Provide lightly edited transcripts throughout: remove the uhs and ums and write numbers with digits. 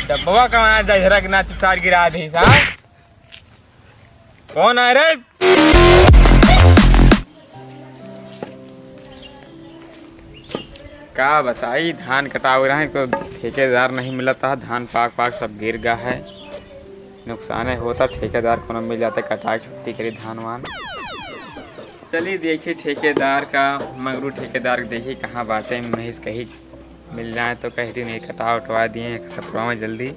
डब्बा कमाना दशरथ नाथ सार गिरा दी साहब। कौन है रे? क्या बताई, धान कटाव रहे तो ठेकेदार नहीं मिला था। धान पाक पाक सब गिर गया है। नुकसान है होता, ठेकेदार को न मिल जाता, कटाई छुट्टी करी धान वान। चलिए देखिए ठेकेदार का, मंगरू ठेकेदार देखिए कहाँ बाटे महेश, कहीं मिल जाए तो कह दी नहीं, कटा उठवा दिए सपरा में जल्दी।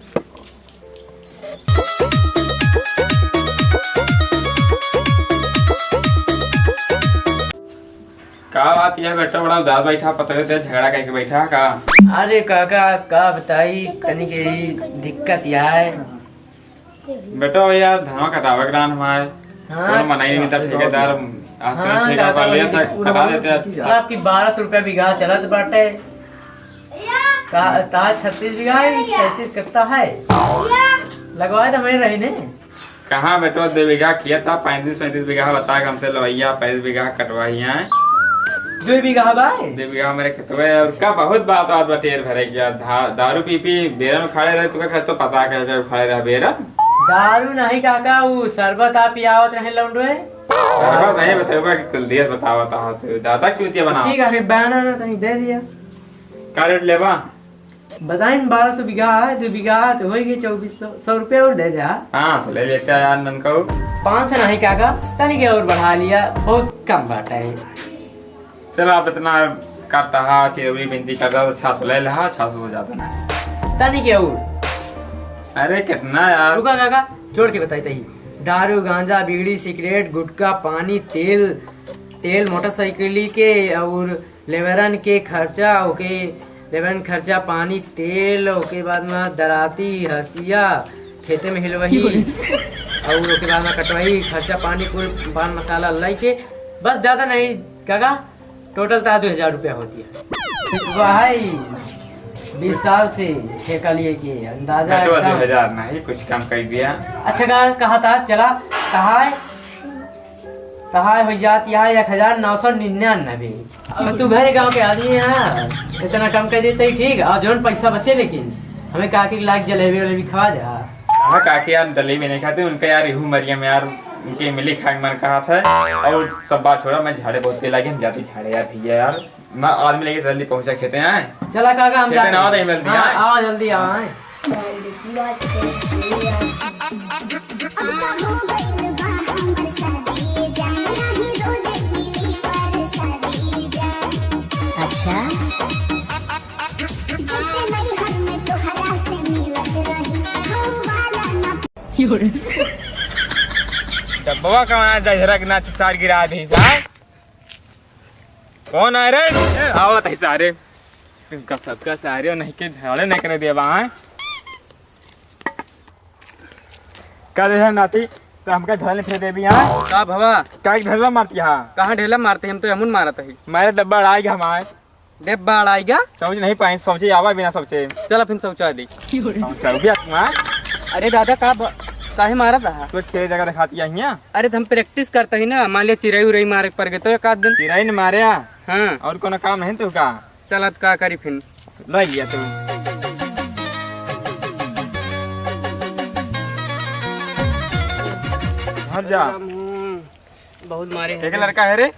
का बात यह बेटा बड़ा उदास बैठा, पता है झगड़ा करके बैठा का? अरे काका का बताई, तनी के दिक्कत यह है बेटा यार धनवा कटावे ग्रान हमारे कौन मनाई नहीं था ठेकेदार। ठेका पा लिया था, कटा देते। आपकी 1200 रुपया बीघा चलत बाटे। 36 बीघा है, 37 कट्टा है, लगवाए तो हमें रही ने। कहाँ बेटा 2 बीघा किया था, 35 बीघा बता हमसे लवैया, 35 बीघा कटवाई है। 2 बीघा भाई, 2 बीघा मेरे खेतवे। और का बहुत बात बटेर भरे गया, दारू पी पी बेरन खड़े रहे, तुका तो पता कर खड़े रहे बेरन। दारू नहीं काका, वो शरबत आप पियावत रहे लौंडे। शरबत नहीं बताओगा कि कुल देर बतावता हो तो दादा चूतिया बना। ठीक है फिर बयाना ना तनी दे दिया। का रेट लेबा बताई 1200 बीघा है, 2 बीघा तो होगी 2400 रुपया और दे दे। हाँ ले लेते हैं यार नन को। 500 नहीं काका, तनी के और बढ़ा लिया, बहुत कम बाटा है। चलो आप इतना करता है, चिरवरी बिनती करता तो 600 ले ला, 600 हो जाता ना तनी के और। अरे कितना यार? रुका काका जोड़ के बताई तही। दारू गांजा बीड़ी सिगरेट गुटखा पानी तेल मोटरसाइकिल के और लेबरन के खर्चा, ओके लेबरन खर्चा पानी तेल, ओके बाद में दराती हसिया खेते में हिलवही और ओके बाद में कटवाई खर्चा पानी कुल पान मसाला लाई के बस, ज्यादा नहीं काका। टोटल 2000 रुपया होती है भाई। 20 साल से ठेका लिए के अंदाजा 2000 नहीं, कुछ कम कर दिया। अच्छा कहा था चला कहा हो जाती है 1999। तू घर गांव के आदमी है, इतना कम कर देते ही ठीक। और जो पैसा बचे लेकिन हमें काकी लाख जलेबी वलेबी खवा दे। हाँ काकी यार दली में नहीं खाते उनका यार, इहू मरियम यार उनके मिली खाए मन कहा था। और सब बात छोड़ा, मैं झाड़े बहुत के लगे, हम जाते झाड़े यार भैया यार, मैं आदमी लेके जल्दी पहुंचा खेते हैं। चला काका हम जाते हैं, जल्दी आओ जल्दी आओ। अच्छा डब्बा कमाना दशरथ नाथ सार गिरा दी साहब। कौन है रे? आवत है सारे इनका सबका सारे नहीं के झाड़े नहीं करे दिया वहाँ का दे नाती तो हमका झाड़े फेर दे भी यहाँ का भवा का ढेला मारती है? कहाँ ढेला मारते हम तो अमुन मारत है। मेरा डब्बा अड़ाएगा हमारे डिब्बा अड़ाएगा, समझ नहीं पाए, समझे आवा बिना सोचे। चला फिर शौचा दी। अरे अरे दादा का काहे मारा था? तो खेल जगह दिखाती है यहाँ। अरे हम प्रैक्टिस करते ही ना, मान लिया चिड़ई उड़ई मारे पड़ गए तो एक आध दिन। चिराई ने मारे हाँ और कोनो काम नहीं तो का चलत का करी फिर ले लिया तू। घर जा, बहुत मारे एक लड़का है रे।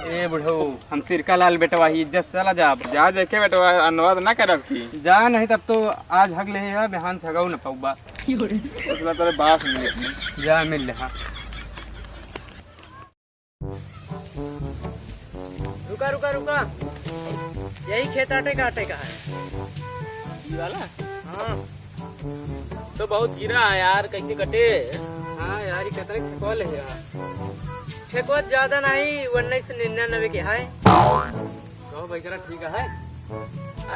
ए बुढ़ो हम सिरका लाल बेटवा ही इज्जत चला जा। जा देखे बेटा अनुवाद ना करब की जा नहीं तब तो आज हग ले है, बिहान सगाऊ न पौबा उसला तेरे बास मिले जा मिल ले। हाँ रुका रुका रुका, यही खेत आटे का है ये वाला। हाँ तो बहुत गिरा है यार, कैसे कटे? हाँ यार ये कतरे कॉल है यार, ठेकुआ ज्यादा नहीं 1999 के है। कहो भाई जरा ठीक है।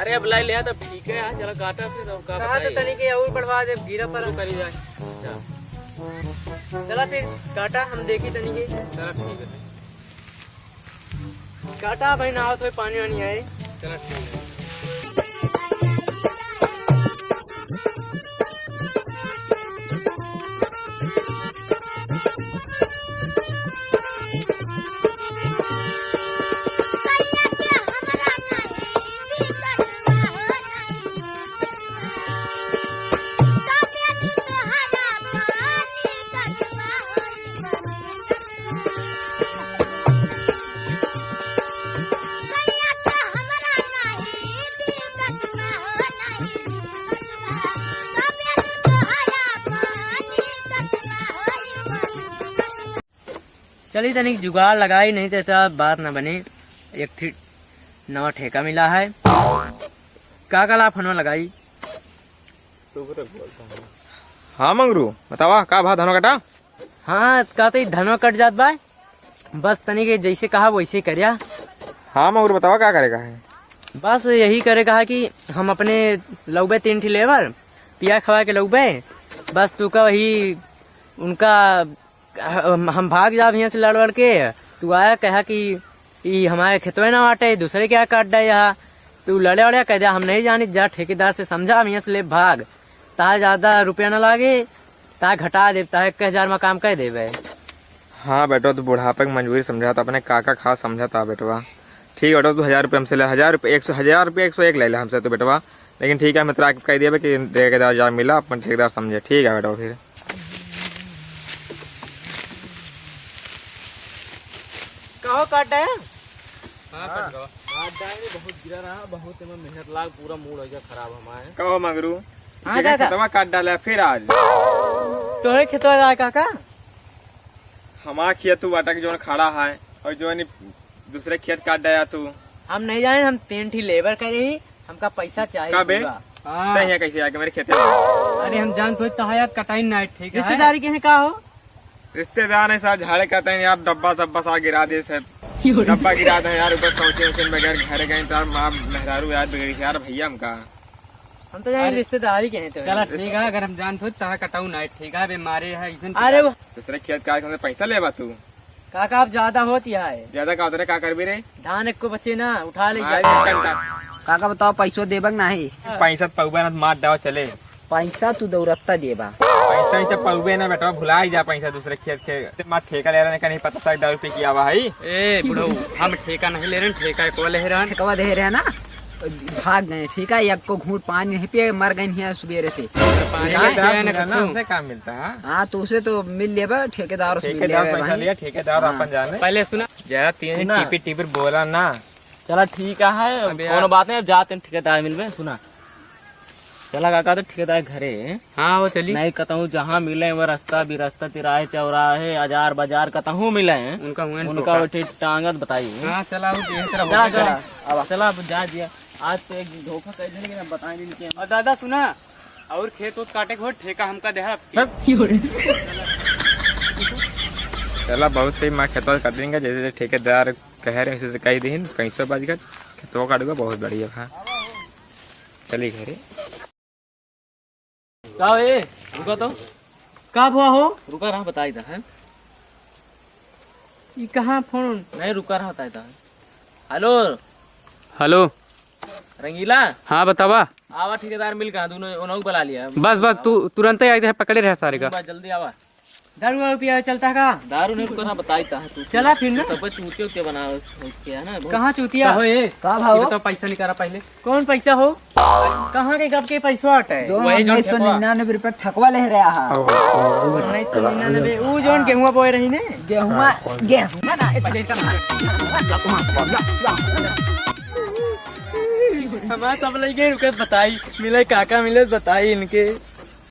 अरे अब लाई लिया तो ठीक है, चलो काटा फिर अब का कहा तो तनी के और बढ़वा दे, गिरा पर करी जाए। चला फिर काटा, हम देखी तनी के। चलो ठीक है, काटा भाई ना हो तो पानी वानी आए। चलो ठीक है। चलिए तनिक जुगाड़ लगाई, नहीं तो ऐसा बात ना बने। एक थी नवा ठेका मिला है, का ला फनवा लगाई। हाँ मंगरू बतावा का भाव धनो कटा। हाँ कहते धनवा कट जात बा, बस तनिक जैसे कहा वैसे करिया। हाँ मंगरू बतावा का करेगा है। बस यही करे कहा कि हम अपने लौबे 3 ठी लेबर पिया खवा के लौबे, बस तू का वही उनका हम भाग जा यहाँ से लड़ के। तू आया कहा कि ये हमारे खेतवे ना बाटे, दूसरे क्या काट दे यहाँ। तू लड़े वड़े कह दिया हम नहीं जानी, जा ठेकेदार से समझा हम यहाँ से ले भाग, ताहे ज्यादा रुपया ना लागे, ताहे घटा दे, ताहे 1000 में काम कह देवे। हाँ बेटो तू बुढ़ापे की मंजबूरी समझा था, अपने काका खास समझा था बेटवा। ठीक बेटो तू 1000 रुपये हमसे ले, 1000 रुपये 101 ले ले हमसे तो बेटवा। लेकिन ठीक है मैं तेरा कह दिया कि ठेकेदार जा मिला, अपन ठेकेदार समझे। ठीक है बेटो फिर कहो काट है। बहुत गिरा रहा, बहुत मेहनत लाग, पूरा मूड हो गया खराब हमारे। कहो मंगरू हाँ काका, खतवा काट डाला फिर आज तोरे खेतवा जा काका। हमारा खेत तू अटक जो खड़ा है और जो दूसरे खेत काट दिया तू। हम नहीं जाने, हम 3 ठी लेबर करे ही, हमका पैसा चाहिए का बे? पूरा। तै यहाँ कैसे आके मेरे खेत में? अरे हम जान सोचता है यार कटाई नाइट ठीक है। रिश्तेदारी के हैं का हो? रिश्तेदार है साहब, झाड़े कहते हैं यार, डब्बा सब्बा सा गिरा दे सब, डब्बा गिरा दे यार, ऊपर शौचे बगैर घर गए तो माँ मेहरारू यार बिगड़ी यार भैया हमका। हम तो जाने रिश्तेदारी के हैं। तो चला ठीक है, अगर हम जान तो कटाऊ नाइट ठीक है, बीमारी है। अरे वो दूसरे खेत का पैसा लेबा तू? काका आप ज्यादा होती है, ज्यादा का उतरे का कर भी रे। धान एक को बचे ना उठा ले काका बताओ पैसो देबक नाही? पैसा पौबे ना मार दावा चले। पैसा तू दौरत्ता देबा। पैसा ही पौबे ना बेटा, भुला ही जा पैसा दूसरे खेत के। माँ ठेका ले रहा नहीं पता 100 रुपये की आवा है। ए बुढ़ऊ हम ठेका नहीं ले रहे, ठेका को ले रहे हैं। ठेकवा दे रहे ना, भाग गए ठीक है। एक को घूंट पानी नहीं पिए, मर गए हैं सुबेरे से। हमसे काम मिलता है। हाँ तो उसे तो मिल लेबा, ठेकेदार से मिल लेबा पैसा भाई। लिया, ठेकेदार अपन जाने। पहले सुना जरा 3 टीपी टीपी बोला ना। चला ठीक है, कोनो बात नहीं, अब जाते हैं ठेकेदार मिलवे। सुना चला काका तो ठेकेदार घरे। हाँ वो चली नहीं कहता जहाँ मिले वो रास्ता भी रास्ता, तिराहे चौराहे हजार बाजार कहता मिले हैं उनका वो ठीक टांगत बताइए। हाँ चला चला अब चला अब जा दिया। आज तो एक धोखा कर देंगे, लेकिन बताएंगे नहीं। और दादा सुना, और खेत उत काटे के हो ठेका हमका देहा। चला बहुत सही, माँ खेतवा काट देंगे जैसे ठेकेदार कह रहे वैसे कही दिन। पैसा बाज कर खेतवा काटूंगा, बहुत बढ़िया था। चली घरे का ए रुका तो, कब हुआ हो? रुका रहा बताई था है? ये कहाँ फोन? नहीं रुका रहा बताई था। हेलो हेलो रंगीला, हाँ बतावा। आवा ठेकेदार मिल गया, दोनों उन्होंने को बुला लिया। बस बस तू तुरंत ही आई है, पकड़े रहे सारे का। बस जल्दी आवा। दारू रुपया चलता का? दारू नहीं रुका था बताई था तू। चला फिर ना। सब चूते उते बना के है ना। कहाँ चूतिया? का भाव? तो पैसा निकाला पहले। कौन पैसा हो? कहाँ के कब के पैसा हटे? जो 1999 रुपये ठेकवा ले रहा है। 1999 वो जोन गेहुआ बोए रही ने। गेहूँ ना हमारा सब लगे रुके बताई, मिले काका मिले बताई इनके।